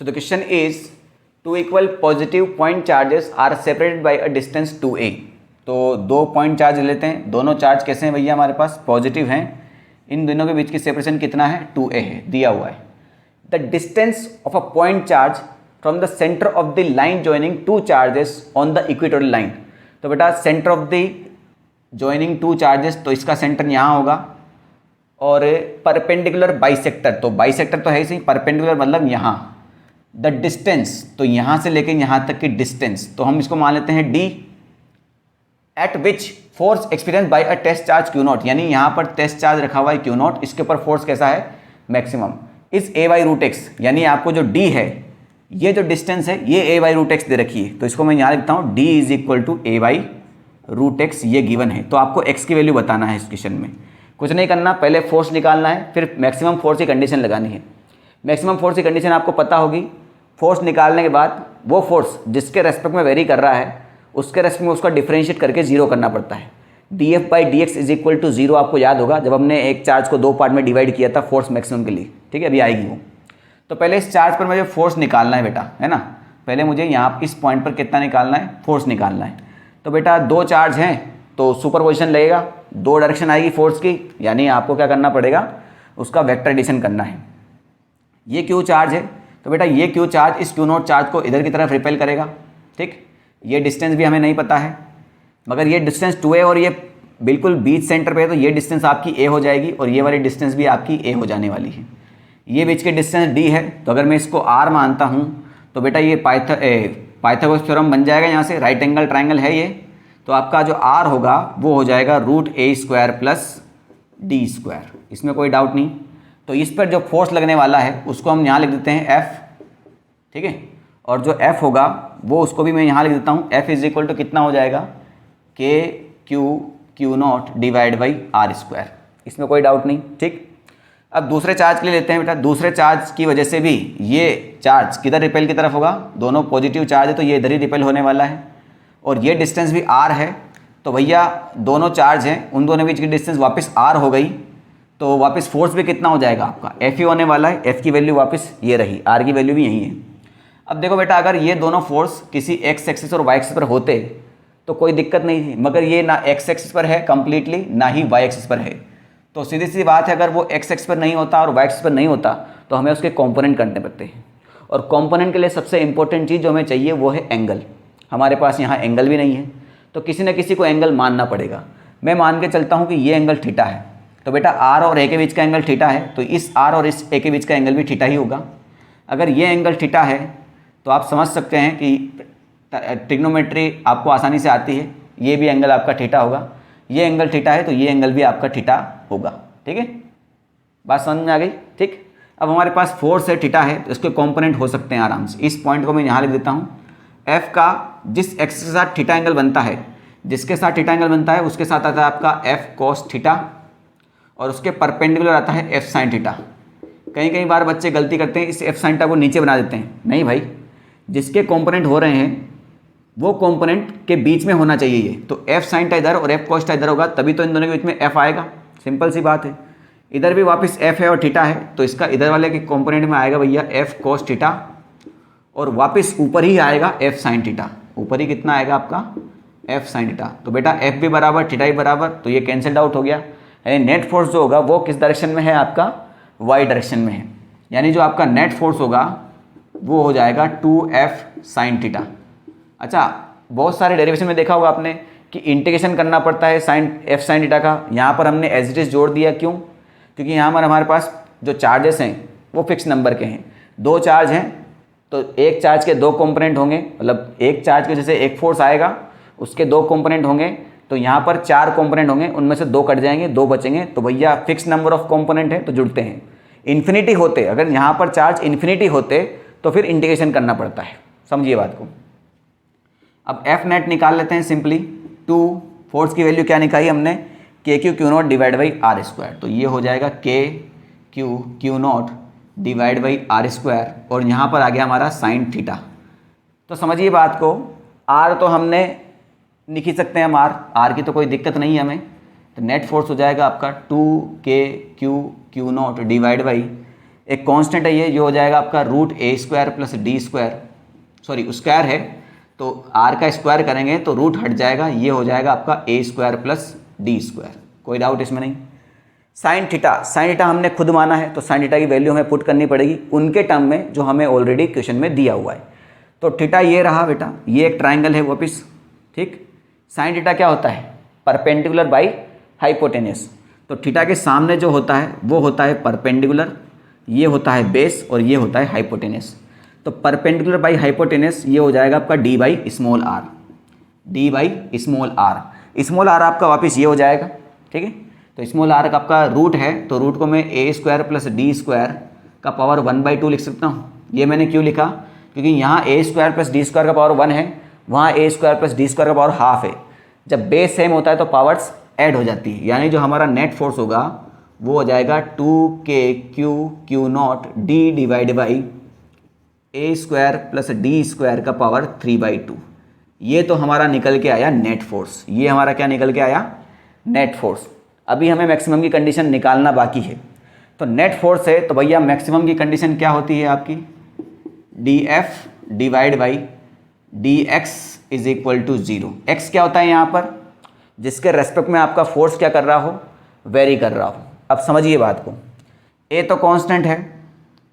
So the question is, two equal positive point charges are separated by a distance 2a. तो दो point charge लेते हैं, दोनों charge कैसे हैं भैया, हमारे पास पॉजिटिव हैं, इन दोनों के बीच की सेपरेशन कितना है, 2a है, दिया हुआ है. The distance of a point charge from the centre of the line joining two charges on the equatorial line. तो बेटा centre of the joining two charges, तो इसका सेंटर यहाँ होगा, और परपेंडिकुलर बाइसेक्टर, तो बाइसेक्टर तो है ही सही, परपेंडिकुलर मतलब यहाँ. द डिस्टेंस, तो यहाँ से लेकर यहाँ तक की डिस्टेंस, तो हम इसको मान लेते हैं d. At which force experience by a test charge q naught, यानी यहाँ पर टेस्ट चार्ज रखा हुआ है क्यू नॉट, इसके ऊपर फोर्स कैसा है, मैक्सिमम. इस a बाई रूट एक्स, यानी आपको जो d है, ये जो डिस्टेंस है, ये a बाई रूट एक्स दे रखी है, तो इसको मैं यहाँ लिखता हूँ d is equal to a by root x, ये गिवन है. तो आपको x की वैल्यू बताना है इस क्वेश्चन में. कुछ नहीं करना, पहले फोर्स निकालना है, फिर मैक्सिमम फोर्स की कंडीशन लगानी है. मैक्सिमम फोर्स की कंडीशन आपको पता होगी. फोर्स निकालने के बाद वो फोर्स जिसके रेस्पेक्ट में वेरी कर रहा है, उसके रेस्पेक्ट में उसका डिफरेंशिएट करके जीरो करना पड़ता है. D F by D X is equal to zero, आपको याद होगा जब हमने एक चार्ज को दो पार्ट में डिवाइड किया था फोर्स मैक्सिमम के लिए. ठीक है, अभी आएगी वो. तो पहले इस चार्ज पर मुझे फोर्स निकालना है बेटा, है ना. पहले मुझे यहाँ इस पॉइंट पर कितना निकालना है, फोर्स निकालना है. तो बेटा दो चार्ज हैं तो सुपरपोजिशन लगेगा, दो डायरेक्शन आएगी फोर्स की, यानी आपको क्या करना पड़ेगा, उसका वेक्टर एडिशन करना है. ये क्यू चार्ज है, तो बेटा ये क्यू चार्ज इस क्यू नॉट चार्ज को इधर की तरफ रिपेल करेगा. ठीक, ये डिस्टेंस भी हमें नहीं पता है, मगर ये डिस्टेंस 2a और ये बिल्कुल बीच सेंटर पे है, तो ये डिस्टेंस आपकी a हो जाएगी और ये वाली डिस्टेंस भी आपकी a हो जाने वाली है. ये बीच की डिस्टेंस d है, तो अगर मैं इसको r मानता हूँ तो बेटा ये पाइथागोरस थ्योरम बन जाएगा. यहाँ से राइट एंगल ट्राइंगल है ये, तो आपका जो r होगा वो हो जाएगा root a square plus d square. इसमें कोई डाउट नहीं. तो इस पर जो फोर्स लगने वाला है उसको हम यहाँ लिख देते हैं f. ठीक है, और जो f होगा वो उसको भी मैं यहाँ लिख देता हूँ. f इज इक्वल टू कितना हो जाएगा, k q not divide by r square. इसमें कोई डाउट नहीं. ठीक, अब दूसरे चार्ज के लिए लेते हैं बेटा. दूसरे चार्ज की वजह से भी ये चार्ज किधर रिपेल की तरफ होगा, दोनों पॉजिटिव चार्ज है तो ये इधर ही रिपेल होने वाला है, और ये डिस्टेंस भी r है. तो भैया दोनों चार्ज हैं, उन दोनों बीच की डिस्टेंस वापस r हो गई, तो वापस फोर्स भी कितना हो जाएगा आपका, f ही होने वाला है. f की वैल्यू वापस ये रही, r की वैल्यू भी यही है. अब देखो बेटा, अगर ये दोनों फोर्स किसी x एक्सिस और y एक्सिस पर होते तो कोई दिक्कत नहीं थी, मगर ये ना x एक्सिस पर है कम्प्लीटली, ना ही y एक्सिस पर है. तो सीधी सी बात है, अगर वो x एक्सिस पर नहीं होता और y एक्सिस पर नहीं होता तो हमें उसके कॉम्पोनेंट करने पड़ते हैं. और कॉम्पोनेंट के लिए सबसे इंपॉर्टेंट चीज़ जो हमें चाहिए वो है एंगल. हमारे पास यहाँ एंगल भी नहीं है, तो किसी न किसी को एंगल मानना पड़ेगा. मैं मान के चलता हूँ कि ये एंगल थीटा है, तो बेटा r और a के बीच का एंगल थीटा है, तो इस r और इस a के बीच का एंगल भी थीटा ही होगा. अगर ये एंगल थीटा है तो आप समझ सकते हैं कि ट्रिग्नोमेट्री आपको आसानी से आती है. ये भी एंगल आपका थीटा होगा, ये एंगल थीटा है तो ये एंगल भी आपका थीटा होगा. ठीक है, बात समझ में आ गई. ठीक, अब हमारे पास फोर्स है, थीटा है, तो इसके कंपोनेंट हो सकते हैं आराम से. इस पॉइंट को मैं यहाँ लिख देता हूँ. f का जिस एक्सिस के साथ थीटा एंगल बनता है, जिसके साथ थीटा एंगल बनता है उसके साथ आता है आपका f cos थीटा, और उसके परपेंडिकुलर आता है f sin थीटा. कई बार बच्चे गलती करते हैं, इस f sin थीटा को नीचे बना देते हैं. नहीं भाई, जिसके कंपोनेंट हो रहे हैं वो कंपोनेंट के बीच में होना चाहिए ये. तो f sin थीटा इधर और f cos थीटा इधर होगा, तभी तो इन दोनों के बीच में f आएगा. सिंपल सी बात है. इधर भी वापस f है और थीटा है, तो इसका इधर वाले के कंपोनेंट में आएगा भैया f cos थीटा, और वापस ऊपर ही आएगा f sin थीटा. ऊपर ही कितना आएगा आपका, f sin थीटा. तो बेटा f भी बराबर थीटा ही बराबर, तो ये कैंसिल्ड आउट हो गया. यानी नेट फोर्स जो होगा वो किस डायरेक्शन में है आपका, y डायरेक्शन में है. यानी जो आपका नेट फोर्स होगा वो हो जाएगा 2f sin थीटा. अच्छा, बहुत सारे डेरिवेशन में देखा होगा आपने कि इंटीग्रेशन करना पड़ता है f sin थीटा का. यहाँ पर हमने एज इट इज जोड़ दिया. क्यों? क्योंकि यहाँ पर हमारे पास जो चार्जेस हैं वो फिक्स नंबर के हैं. दो चार्ज हैं तो एक चार्ज के दो कंपोनेंट होंगे, मतलब एक चार्ज के जैसे एक फोर्स आएगा उसके दो कंपोनेंट होंगे, तो यहाँ पर चार कंपोनेंट होंगे, उनमें से दो कट जाएंगे, दो बचेंगे. तो भैया फिक्स नंबर ऑफ कंपोनेंट है तो जुड़ते हैं. इन्फिनिटी होते, अगर यहाँ पर चार्ज इन्फिनिटी होते तो फिर इंटीग्रेशन करना पड़ता है. समझिए बात को. अब एफ नेट निकाल लेते हैं सिंपली. 2 फोर्स की वैल्यू क्या निकाली हमने, K Q not divide by r square. तो ये हो जाएगा K Q not divide by r square, और यहाँ पर आ गया हमारा साइन थीटा. तो समझिए बात को. आर तो हमने लिख ही सकते हैं हम, आर की तो कोई दिक्कत नहीं है हमें. तो नेट फोर्स हो जाएगा आपका 2 के क्यू नॉट डिवाइड बाई, एक कांस्टेंट है ये हो जाएगा आपका root A square plus D square, sorry square है तो आर का स्क्वायर करेंगे तो रूट हट जाएगा, ये हो जाएगा आपका ए स्क्वायर प्लस डी स्क्वायर। कोई डाउट इसमें नहीं। साइन थीटा हमने खुद माना है तो साइन थीटा की वैल्यू हमें पुट करनी पड़ेगी उनके टर्म में जो हमें ऑलरेडी क्वेश्चन में दिया हुआ है। तो थीटा ये रहा बेटा, ये एक ट्राइंगल है वापिस, ठीक। साइन थीटा क्या होता है, परपेंडिकुलर बाई हाइपोटेनस। तो थीटा के सामने जो होता है वो होता है परपेंडिकुलर, ये होता है बेस और ये होता है हाइपोटेनस। तो परपेंडिकुलर बाई हाइपोटेनस ये हो जाएगा आपका D by small r, D by small r. Small r आपका वापस ये हो जाएगा, ठीक है। तो स्मॉल आर का आपका रूट है तो रूट को मैं ए स्क्वायर प्लस डी स्क्वायर का पावर 1/2 लिख सकता हूँ। ये मैंने क्यों लिखा, क्योंकि यहाँ ए स्क्वायर प्लस डी स्क्वायर का पावर 1 है, वहाँ ए स्क्वायर प्लस डी स्क्वायर का पावर हाफ है। जब बेस सेम होता है तो पावर्स ऐड हो जाती है, यानी जो हमारा नेट फोर्स होगा वो हो जाएगा 2k/Q0 d divide by A square plus D square का पावर 3/2। ये तो हमारा निकल के आया नेट फोर्स, ये हमारा क्या निकल के आया, नेट फोर्स। अभी हमें मैक्सिमम की कंडीशन निकालना बाकी है। तो नेट फोर्स है तो भैया मैक्सिमम की कंडीशन क्या होती है आपकी, dF divide by dx is equal to 0। X क्या होता है यहाँ पर, जिसके रेस्पेक्ट में आपका फोर्स क्या कर रहा हो, वेरी कर रहा हो। अब समझिए बात को, ए तो कांस्टेंट है,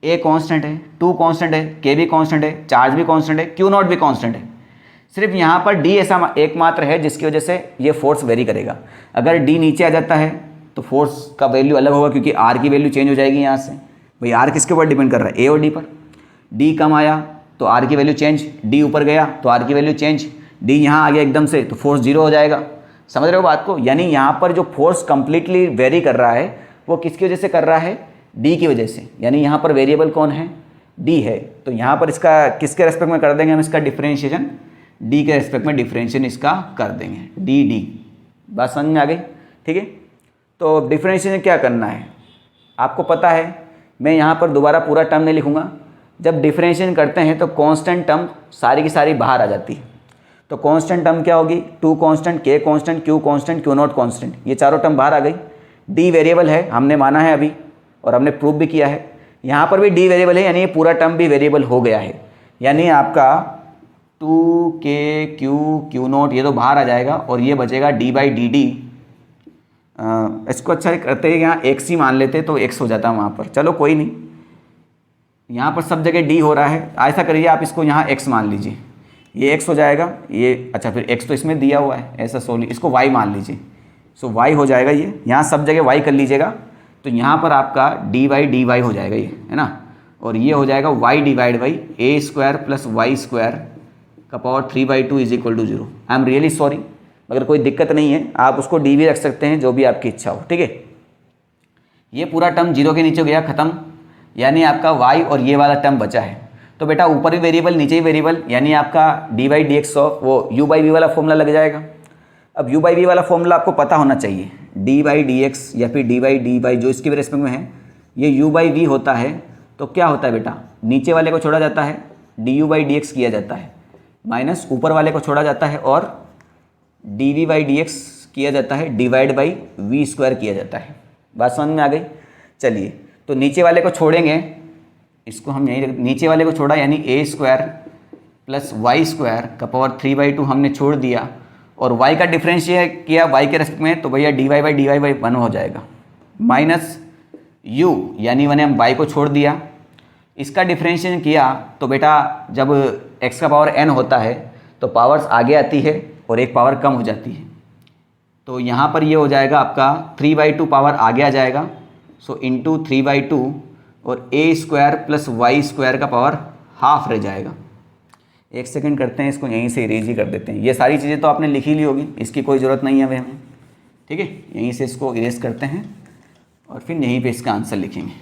ए कांस्टेंट है, 2 कांस्टेंट है, के भी कांस्टेंट है, चार्ज भी कांस्टेंट है, Q0 भी कांस्टेंट है। सिर्फ यहाँ पर डी ऐसा एकमात्र है जिसकी वजह से ये फोर्स वेरी करेगा। अगर डी नीचे आ जाता है तो फोर्स का वैल्यू अलग होगा, क्योंकि आर की वैल्यू चेंज हो जाएगी यहाँ से। भाई आर किसके ऊपर डिपेंड कर रहा है, ए और डी पर। डी कम आया तो आर की वैल्यू चेंज, डी ऊपर गया तो आर की वैल्यू चेंज, डी यहाँ आ गया एकदम से तो फोर्स 0 हो जाएगा। समझ रहे हो बात को, यानी यहाँ पर जो फोर्स कंप्लीटली वेरी कर रहा है वो किसकी वजह से कर रहा है, डी की वजह से। यानी यहाँ पर वेरिएबल कौन है, डी है। तो यहाँ पर इसका किसके रेस्पेक्ट में कर देंगे हम, इसका डिफरेंशिएशन डी के रेस्पेक्ट में डिफरेंशिएशन इसका कर देंगे, डी डी। बात समझ में आ गई, ठीक है। तो डिफरेंशिएशन क्या करना है आपको पता है, मैं यहाँ पर दोबारा पूरा टर्म नहीं लिखूँगा। जब डिफरेंशिएशन करते हैं तो कांस्टेंट टर्म सारी की सारी बाहर आ जाती है। तो कांस्टेंट टर्म क्या होगी, 2 कांस्टेंट, के constant, Q constant, Q0 constant, ये चारों टर्म बाहर आ गई। डी वेरिएबल है, हमने माना है अभी और हमने प्रूव भी किया है। यहाँ पर भी डी वेरिएबल है, यानी ये पूरा टर्म भी वेरिएबल हो गया है। यानी आपका 2k/Q0 ये तो बाहर आ जाएगा और ये बचेगा d/dd। इसको अच्छा करते हैं, यहाँ x ही मान लेते तो x हो जाता वहाँ पर। चलो कोई नहीं, यहाँ पर सब जगह d हो रहा है। ऐसा करिए आप इसको यहाँ x मान लीजिए, ये x हो जाएगा, ये अच्छा फिर x तो इसमें दिया हुआ है ऐसा सोली, इसको y मान लीजिए। सो y हो जाएगा, ये यहाँ सब जगह y कर लीजिएगा तो यहाँ पर आपका dy/dy हो जाएगा, ये है ना। और ये हो जाएगा y divide by A square plus Y square का power 3/2 is equal to 0। I am really sorry, मगर कोई दिक्कत नहीं है, आप उसको डी भी रख सकते हैं, जो भी आपकी इच्छा हो, ठीक है। ये पूरा टर्म 0 के नीचे गया, खत्म। यानी आपका y और ये वाला टर्म बचा है। तो बेटा ऊपर भी वेरिएबल नीचे ही वेरिएबल, यानी आपका d/dx ऑफ वो u/v वाला फॉर्मूला लग जाएगा। अब u/v वाला फॉर्मूला आपको पता होना चाहिए, d/dx या फिर d/dy जो इसके भी रेस्पेक्ट में है, ये u/v होता है। तो क्या होता है बेटा, नीचे वाले को छोड़ा जाता है, du/dx किया जाता है, माइनस ऊपर वाले को छोड़ा जाता है और dv/dx किया जाता है, डिवाइड बाई v² किया जाता है। बात समझ में आ गई। चलिए तो नीचे वाले को छोड़ेंगे, इसको हम यहीं नीचे वाले को छोड़ा, यानी a² प्लस y² का पावर 3/2 हमने छोड़ दिया और y का डिफरेंशिएट किया y के रेस्पेक्ट में, तो भैया dy/dy/1 हो जाएगा, माइनस u यानी मैंने हम y को छोड़ दिया, इसका डिफरेंशिएशन किया तो बेटा जब x का पावर n होता है तो पावर्स आगे आती है और एक पावर कम हो जाती है। तो यहाँ पर ये हो जाएगा आपका 3/2 पावर आगे आ जाएगा, सो इंटू 3/2 और a² प्लस y² का पावर हाफ रह जाएगा। एक सेकंड करते हैं, इसको यहीं से इरेज ही कर देते हैं। ये सारी चीज़ें तो आपने लिखी ली होगी, इसकी कोई ज़रूरत नहीं है हमें, ठीक है। यहीं से इसको इरेज करते हैं और फिर यहीं पे इसका आंसर लिखेंगे।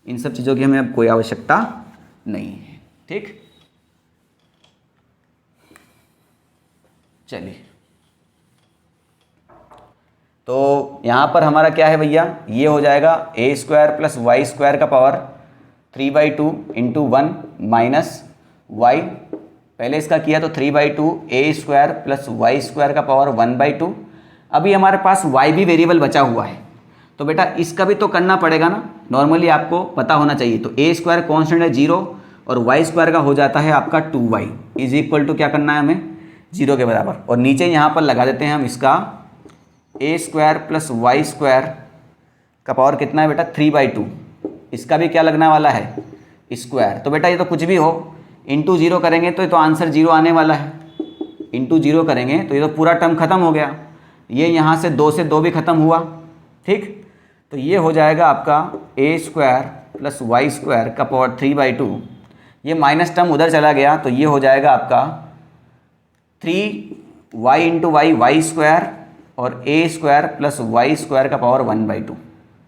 इन सब चीज़ों की हमें अब कोई आवश्यकता नहीं है, ठीक। चलिए तो यहाँ पर हमारा क्या है भैया, ये हो जाएगा a² प्लस y² का पावर 3/2 इंटू 1 माइनस y, पहले इसका किया तो 3/2 a² प्लस y² का पावर 1/2। अभी हमारे पास y भी वेरिएबल बचा हुआ है, तो बेटा इसका भी तो करना पड़ेगा ना, नॉर्मली आपको पता होना चाहिए। तो ए स्क्वायर कॉन्स्टेंट है 0 और वाई स्क्वायर का हो जाता है आपका 2y इज इक्वल टू क्या करना है हमें 0 के बराबर। और नीचे यहाँ पर लगा देते हैं हम इसका ए स्क्वायर प्लस वाई स्क्वायर का पावर कितना है बेटा 3/2। इसका भी क्या लगने वाला है स्क्वायर। तो बेटा ये तो कुछ भी हो इंटू 0 करेंगे तो ये तो आंसर 0 आने वाला है। इंटू 0 करेंगे तो ये तो पूरा टर्म खत्म हो गया। ये यहाँ से 2 से 2 भी खत्म हुआ, ठीक। तो ये हो जाएगा आपका ए स्क्वायर प्लस वाई स्क्वायर का पावर 3/2। ये माइनस टर्म उधर चला गया तो ये हो जाएगा आपका 3y into Y Y square और ए स्क्वायर प्लस वाई स्क्वायर का पावर 1/2,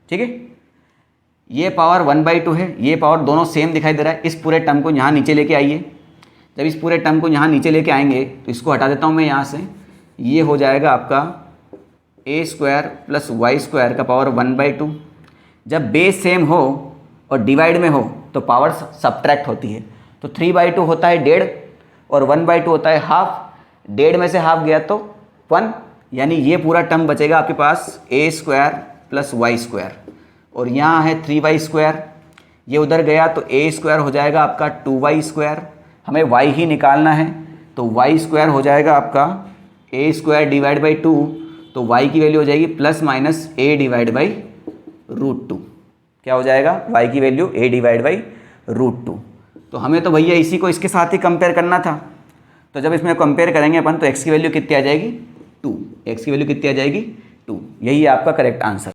ठीक है। ये पावर 1/2 है, ये पावर दोनों सेम दिखाई दे रहा है। इस पूरे टर्म को यहाँ नीचे लेके आइए। जब इस पूरे टर्म को यहाँ नीचे लेके आएंगे तो इसको हटा देता हूँ मैं यहाँ से। ये हो जाएगा आपका ए स्क्वायर प्लस वाई स्क्वायर का पावर 1/2। जब बेस सेम हो और डिवाइड में हो तो पावर सब्ट्रैक्ट होती है। तो 3/2 होता है 1.5 और 1/2 होता है हाफ। 1.5 में से हाफ गया तो 1, यानी ये पूरा टर्म बचेगा आपके पास ए स्क्वायर प्लस वाई स्क्वायर। और यहाँ है 3y स्क्वायर, ये उधर गया तो ए स्क्वायर हो जाएगा आपका 2y स्क्वायर। हमें y ही निकालना है तो y स्क्वायर हो जाएगा आपका ए स्क्वायर डिवाइड बाई 2। तो y की वैल्यू हो जाएगी plus minus a divide by √2। क्या हो जाएगा y की वैल्यू a डिवाइड बाई √2। तो हमें तो भैया इसी को इसके साथ ही कंपेयर करना था। तो जब इसमें कंपेयर करेंगे अपन तो x की वैल्यू कितनी आ जाएगी 2। x की वैल्यू कितनी आ जाएगी 2। यही है आपका करेक्ट आंसर।